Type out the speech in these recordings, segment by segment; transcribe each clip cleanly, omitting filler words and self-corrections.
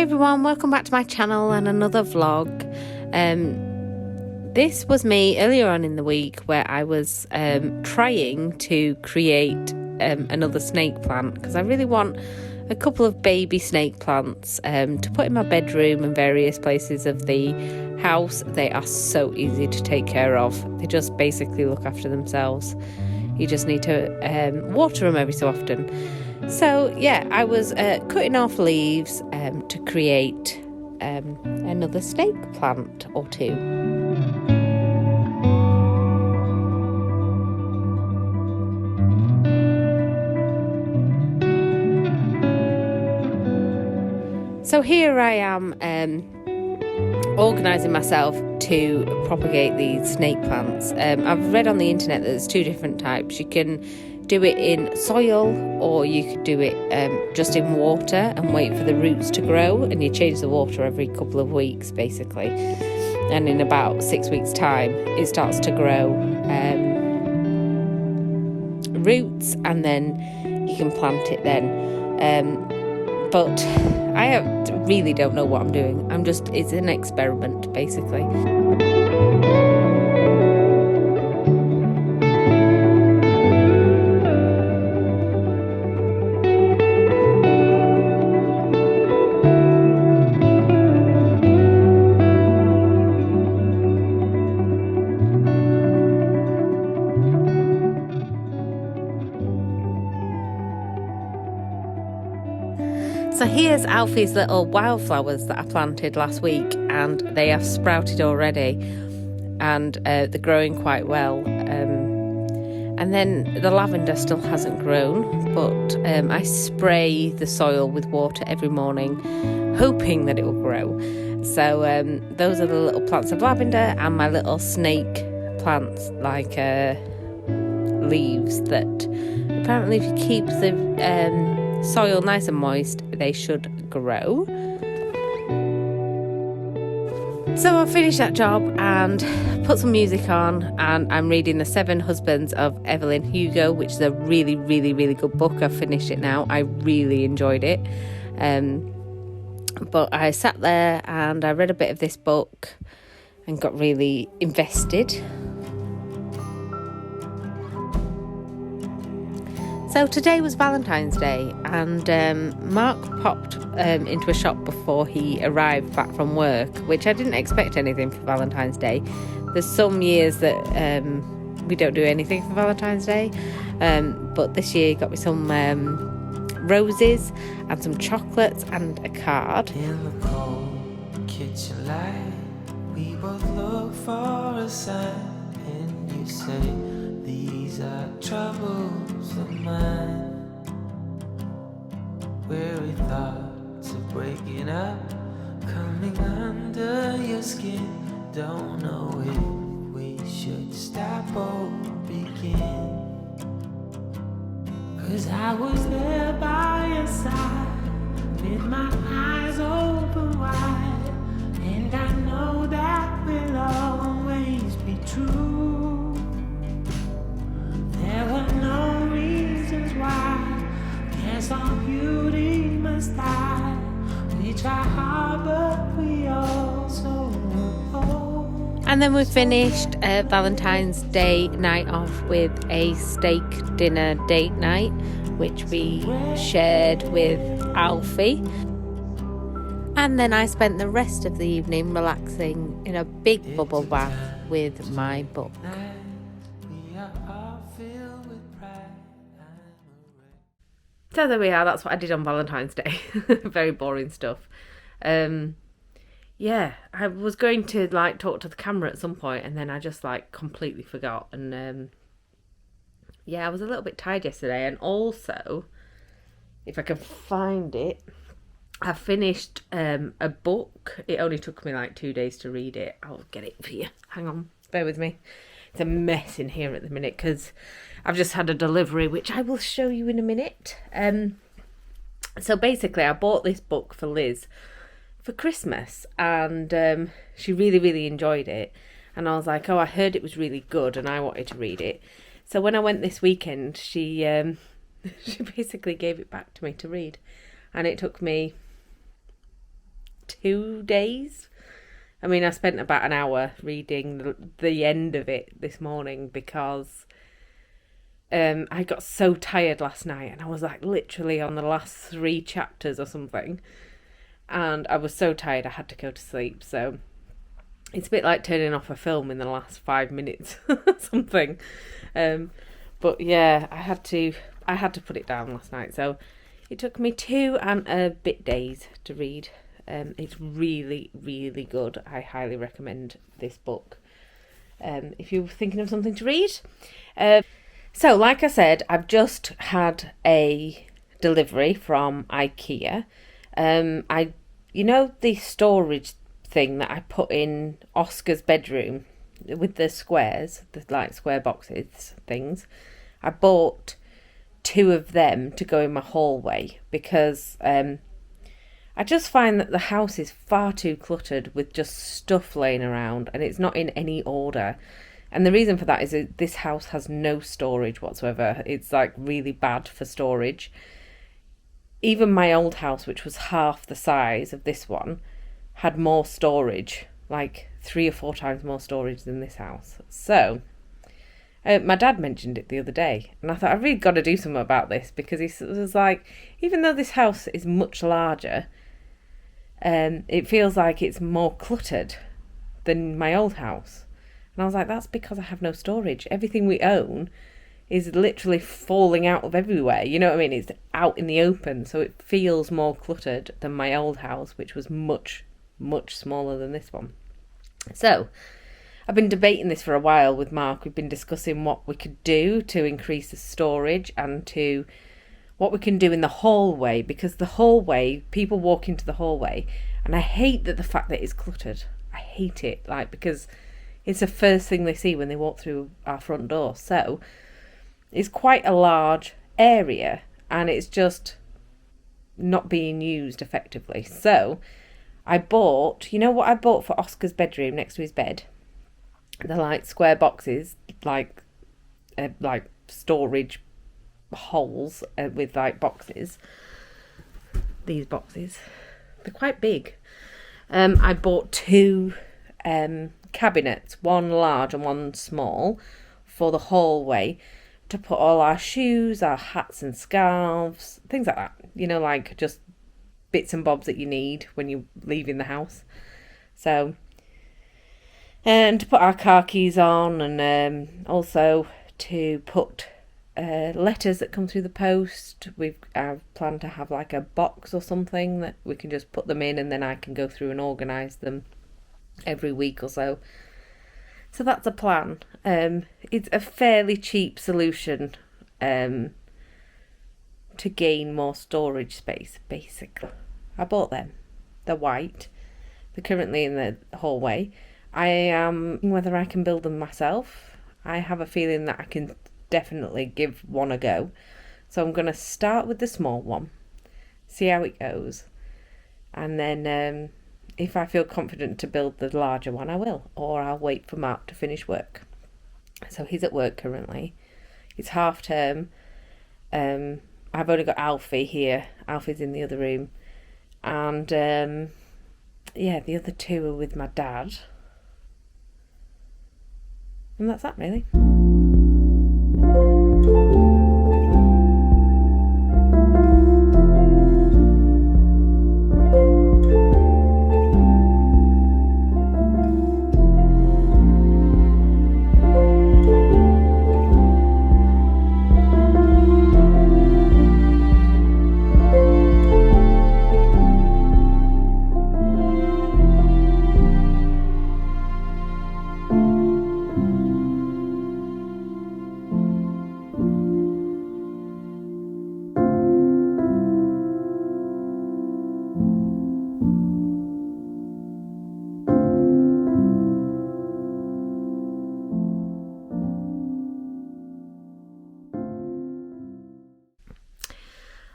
Hey everyone, welcome back to my channel and another vlog. This was me earlier on in the week where I was trying to create another snake plant because I really want a couple of baby snake plants to put in my bedroom and various places of the house. They are so easy to take care of. They just basically look after themselves. You just need to water them every so often. So yeah, I was cutting off leaves to create another snake plant or two. So here I am organising myself to propagate these snake plants. I've read on the internet that there's two different types. You can do it in soil, or you could do it just in water and wait for the roots to grow, and you change the water every couple of weeks basically, and in about 6 weeks time it starts to grow roots, and then you can plant it then. But I really don't know what I'm doing. It's an experiment basically. So here's Alfie's little wildflowers that I planted last week, and they have sprouted already, and they're growing quite well. And then the lavender still hasn't grown, but I spray the soil with water every morning, hoping that it will grow. So those are the little plants of lavender, and my little snake plants, like leaves that apparently if you keep the soil nice and moist, they should grow. So I finished that job and put some music on, and I'm reading The 7 Husbands of Evelyn Hugo, which is a really, really, really good book. I've finished it now. I really enjoyed it. But I sat there and I read a bit of this book and got really invested. So today was Valentine's Day, and Mark popped into a shop before he arrived back from work, which I didn't expect anything for Valentine's Day. There's some years that we don't do anything for Valentine's Day, but this year he got me some roses and some chocolates and a card. In the cold kitchen light, we both look for a sign, and you say, these are troubles of mine. Weary thoughts of breaking up, coming under your skin. Don't know if we should stop or begin. 'Cause I was there by your side, with my eyes open wide, and I know that will always be true. There were no reasons why. Guess all beauty must die. We try hard, but we also know. And then we finished Valentine's Day night off with a steak dinner date night, which we shared with Alfie. And then I spent the rest of the evening relaxing in a big bubble bath with my book. So there we are, that's what I did on Valentine's Day. Very boring stuff. Yeah, I was going to talk to the camera at some point, and then I just completely forgot. And yeah, I was a little bit tired yesterday. And also, if I can find it, I finished a book. It only took me 2 days to read it. I'll get it for you. Hang on, bear with me. It's a mess in here at the minute because I've just had a delivery, which I will show you in a minute. So basically, I bought this book for Liz for Christmas, and she really, really enjoyed it. And I was like, oh, I heard it was really good, and I wanted to read it. So when I went this weekend, she she basically gave it back to me to read, and it took me 2 days. I mean, I spent about an hour reading the end of it this morning because I got so tired last night, and I was like literally on the last 3 chapters or something, and I was so tired I had to go to sleep. So it's a bit like turning off a film in the last 5 minutes or something. But yeah, I had to put it down last night. So it took me 2 and a bit days to read. It's really, really good. I highly recommend this book if you're thinking of something to read. So, like I said, I've just had a delivery from IKEA. The storage thing that I put in Oscar's bedroom with the squares, the like square boxes things. I bought 2 of them to go in my hallway because I just find that the house is far too cluttered with just stuff laying around, and it's not in any order. And the reason for that is that this house has no storage whatsoever. It's like really bad for storage. Even my old house, which was half the size of this one, had more storage, like 3 or 4 times more storage than this house. So my dad mentioned it the other day, and I thought I've really got to do something about this, because he was like, even though this house is much larger, it feels like it's more cluttered than my old house. And I was like, that's because I have no storage. Everything we own is literally falling out of everywhere. You know what I mean? It's out in the open, so it feels more cluttered than my old house, which was much, much smaller than this one. So I've been debating this for a while with Mark. We've been discussing what we could do to increase the storage and to what we can do in the hallway, because the hallway, people walk into the hallway, and I hate the fact that it's cluttered. I hate it, because it's the first thing they see when they walk through our front door. So it's quite a large area, and it's just not being used effectively. So I bought, you know what I bought for Oscar's bedroom next to his bed? The like square boxes, like storage holes with like boxes. These boxes, they're quite big. I bought 2 cabinets, one large and one small, for the hallway, to put all our shoes, our hats and scarves, things like that, like just bits and bobs that you need when you're leaving the house. So, and to put our car keys on, and also to put letters that come through the post. I've planned to have like a box or something that we can just put them in, and then I can go through and organise them every week or so. So that's a plan. It's a fairly cheap solution to gain more storage space, basically. I bought them. They're white. They're currently in the hallway. I am whether I can build them myself. I have a feeling that I can definitely give one a go. So I'm going to start with the small one, see how it goes, and then if I feel confident to build the larger one, I will, or I'll wait for Mark to finish work. So he's at work currently. It's half term. I've only got Alfie here. Alfie's in the other room, and the other 2 are with my dad, and that's that really.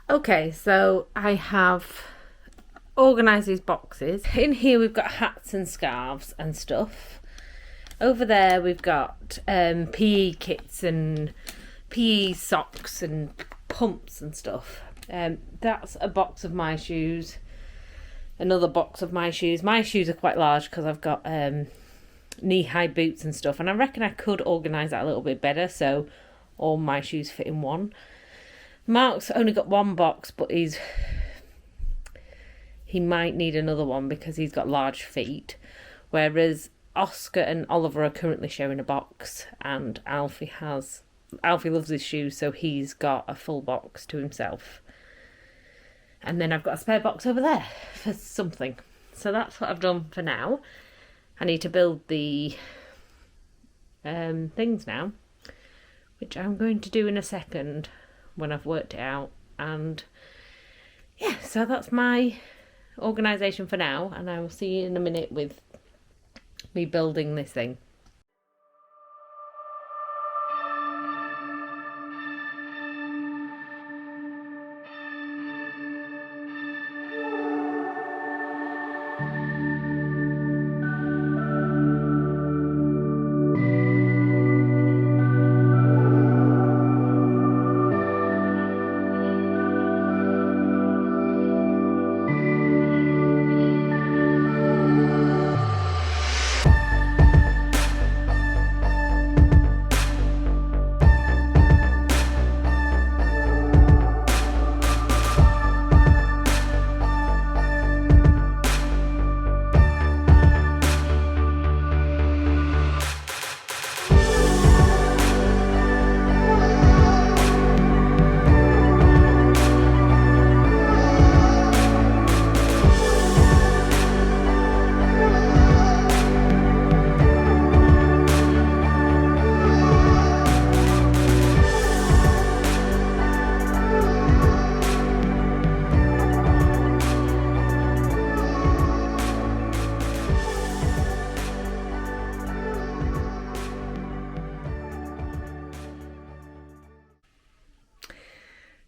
Okay, so I have organised these boxes. In here we've got hats and scarves and stuff. Over there we've got PE kits and PE socks and pumps and stuff. That's a box of my shoes. another box of my shoes. My shoes are quite large because I've got knee-high boots and stuff, and I reckon I could organise that a little bit better so all my shoes fit in one. Mark's only got one box, but he might need another one because he's got large feet, whereas Oscar and Oliver are currently sharing a box, and Alfie loves his shoes, so he's got a full box to himself. And then I've got a spare box over there for something. So that's what I've done for now. I need to build the things now, which I'm going to do in a second when I've worked it out. And yeah, so that's my organisation for now, and I will see you in a minute with me building this thing.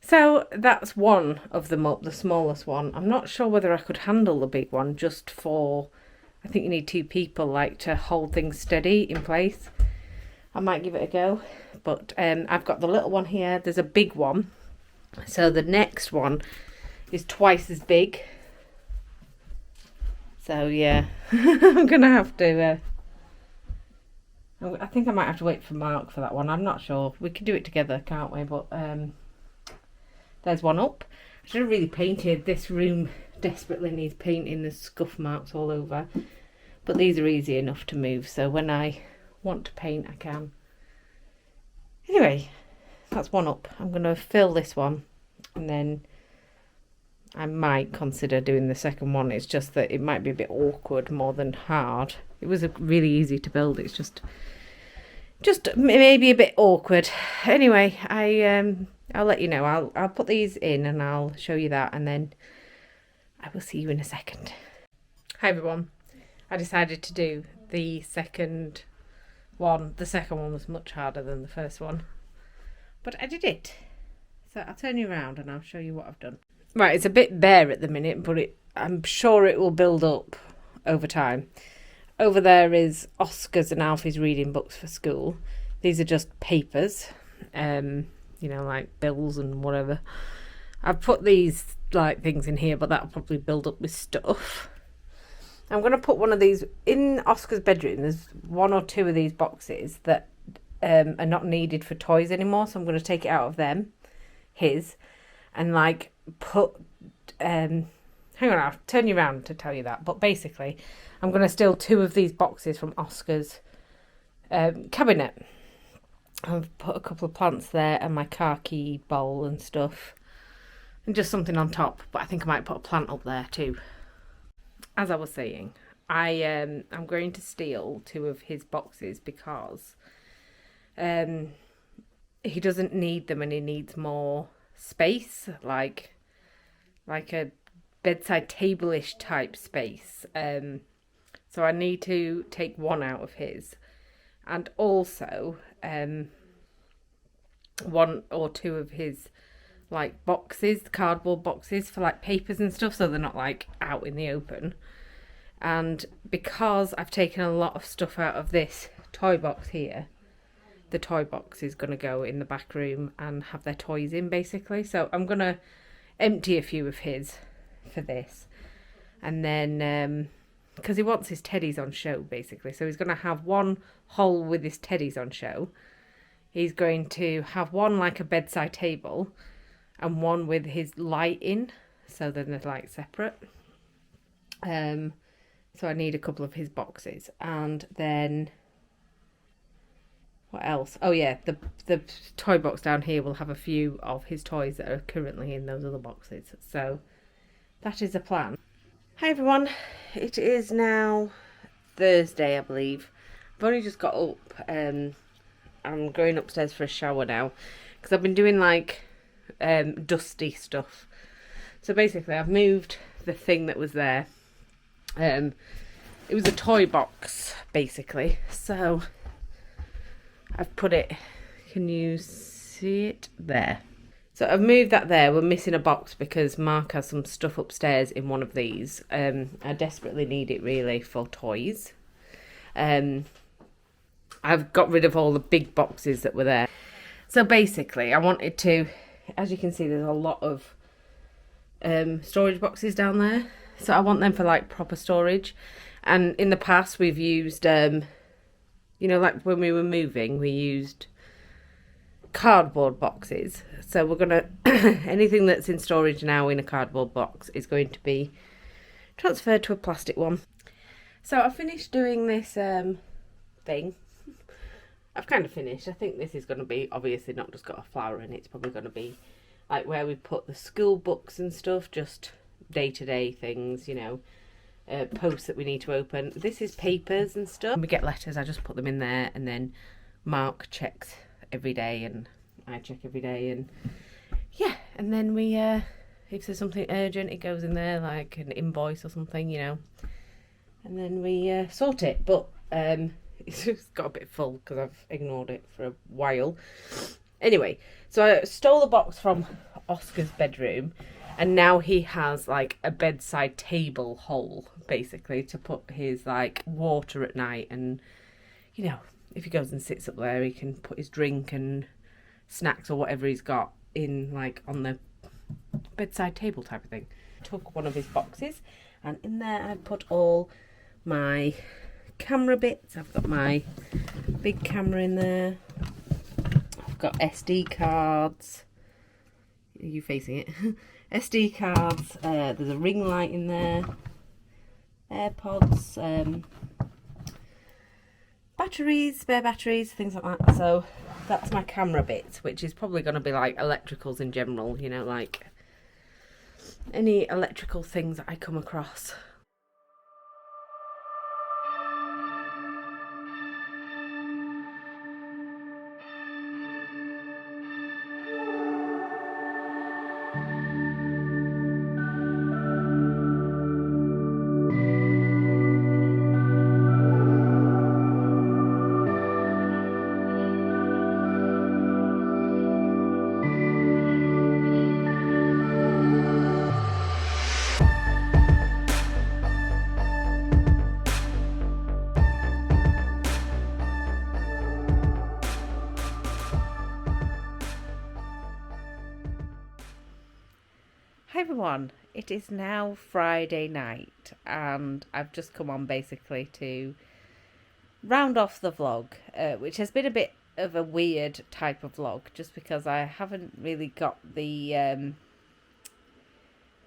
So that's one of them up, the smallest one. I'm not sure whether I could handle the big one just for, I think you need 2 people like to hold things steady in place. I might give it a go, but I've got the little one here. There's a big one. So the next one is twice as big. So yeah, I'm going to have to, I think I might have to wait for Mark for that one. I'm not sure. We can do it together, can't we? But there's one up. I should have really painted. This room desperately needs painting. There's scuff marks all over. But these are easy enough to move, so when I want to paint, I can. Anyway, that's one up. I'm going to fill this one, and then I might consider doing the second one. It's just that it might be a bit awkward more than hard. It was really easy to build. It's just maybe a bit awkward. Anyway, I'll let you know. I'll put these in and I'll show you that, and then I will see you in a second. Hi everyone. I decided to do the second one. The second one was much harder than the first one, but I did it. So I'll turn you around and I'll show you what I've done. Right, it's a bit bare at the minute, but I'm sure it will build up over time. Over there is Oscar's and Alfie's reading books for school. These are just papers, like bills and whatever. I've put these like things in here, but that'll probably build up with stuff. I'm going to put one of these in Oscar's bedroom. There's 1 or 2 of these boxes that are not needed for toys anymore, so I'm going to take it out of his, and like put, hang on, I'll turn you around to tell you that, but basically I'm going to steal 2 of these boxes from Oscar's cabinet. I've put a couple of plants there and my car key bowl and stuff, and just something on top, but I think I might put a plant up there too. As I was saying, I'm going to steal 2 of his boxes because he doesn't need them and he needs more space, like a bedside table-ish type space. So I need to take 1 out of his, and also 1 or 2 of his like boxes, cardboard boxes for like papers and stuff, so they're not like out in the open. And because I've taken a lot of stuff out of this toy box here, the toy box is going to go in the back room and have their toys in basically. So I'm going to empty a few of his for this. And then, because he wants his teddies on show, basically. So he's going to have one hole with his teddies on show. He's going to have one like a bedside table and one with his light in. So then they're like separate. So I need a couple of his boxes. And then, what else? Oh yeah, the toy box down here will have a few of his toys that are currently in those other boxes. So that is a plan. Hi everyone, it is now Thursday, I believe. I've only just got up. I'm going upstairs for a shower now because I've been doing like dusty stuff. So basically I've moved the thing that was there. It was a toy box basically, so I've put it, can you see it there? So I've moved that there. We're missing a box because Mark has some stuff upstairs in one of these. I desperately need it really for toys. I've got rid of all the big boxes that were there. So basically I wanted to, as you can see, there's a lot of storage boxes down there. So I want them for like proper storage. And in the past we've used, you know, like when we were moving, we used cardboard boxes. So we're gonna anything that's in storage now in a cardboard box is going to be transferred to a plastic one. So I finished doing this thing. I've kind of finished. I think this is going to be obviously not just got a flower in it. It's probably going to be like where we put the school books and stuff, just day-to-day things, you know, posts that we need to open. This is papers and stuff. When we get letters, I just put them in there, and then Mark checks every day and I check every day, and yeah, and then we if there's something urgent it goes in there, like an invoice or something, you know, and then we sort it. But it's just got a bit full because I've ignored it for a while. Anyway, so I stole a box from Oscar's bedroom, and now he has like a bedside table hole basically to put his like water at night, and you know, if he goes and sits up there, he can put his drink and snacks or whatever he's got in, like, on the bedside table type of thing. Took one of his boxes, and in there I put all my camera bits. I've got my big camera in there. I've got SD cards. Are you facing it? SD cards. There's a ring light in there. AirPods. Batteries, spare batteries, things like that. So that's my camera bit, which is probably going to be like electricals in general, you know, like any electrical things that I come across. Hi everyone, it is now Friday night and I've just come on basically to round off the vlog, which has been a bit of a weird type of vlog just because I haven't really got the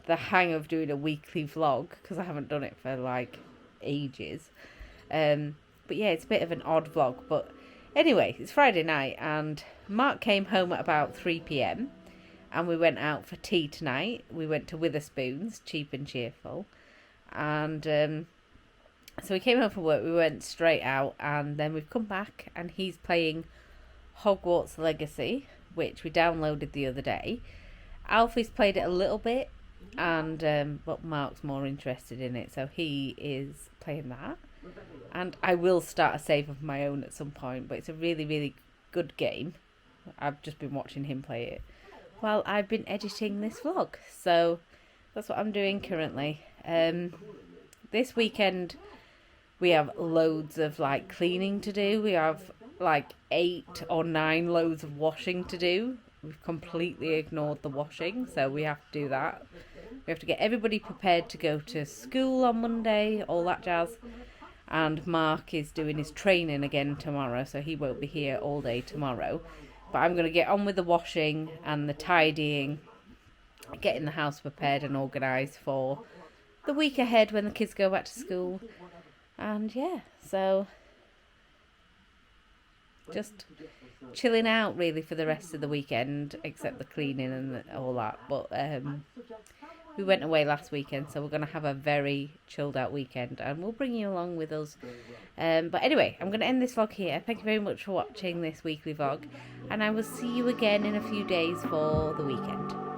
hang of doing a weekly vlog because I haven't done it for like ages. But yeah, it's a bit of an odd vlog, but anyway, it's Friday night and Mark came home at about 3 p.m. and we went out for tea tonight. We went to Witherspoon's, cheap and cheerful. And so we came home from work, we went straight out, and then we've come back and he's playing Hogwarts Legacy, which we downloaded the other day. Alfie's played it a little bit, and but Mark's more interested in it, so he is playing that. And I will start a save of my own at some point, but it's a really, really good game. I've just been watching him play it while I've been editing this vlog, so that's what I'm doing currently. This weekend we have loads of like cleaning to do. We have like 8 or 9 loads of washing to do. We've completely ignored the washing, so we have to do that. We have to get everybody prepared to go to school on Monday, all that jazz. And Mark is doing his training again tomorrow, so he won't be here all day tomorrow. But I'm going to get on with the washing and the tidying, getting the house prepared and organised for the week ahead when the kids go back to school. And yeah, so just chilling out really for the rest of the weekend, except the cleaning and all that. But we went away last weekend, so we're going to have a very chilled out weekend, and we'll bring you along with us. But anyway, I'm going to end this vlog here. Thank you very much for watching this weekly vlog, and I will see you again in a few days for the weekend.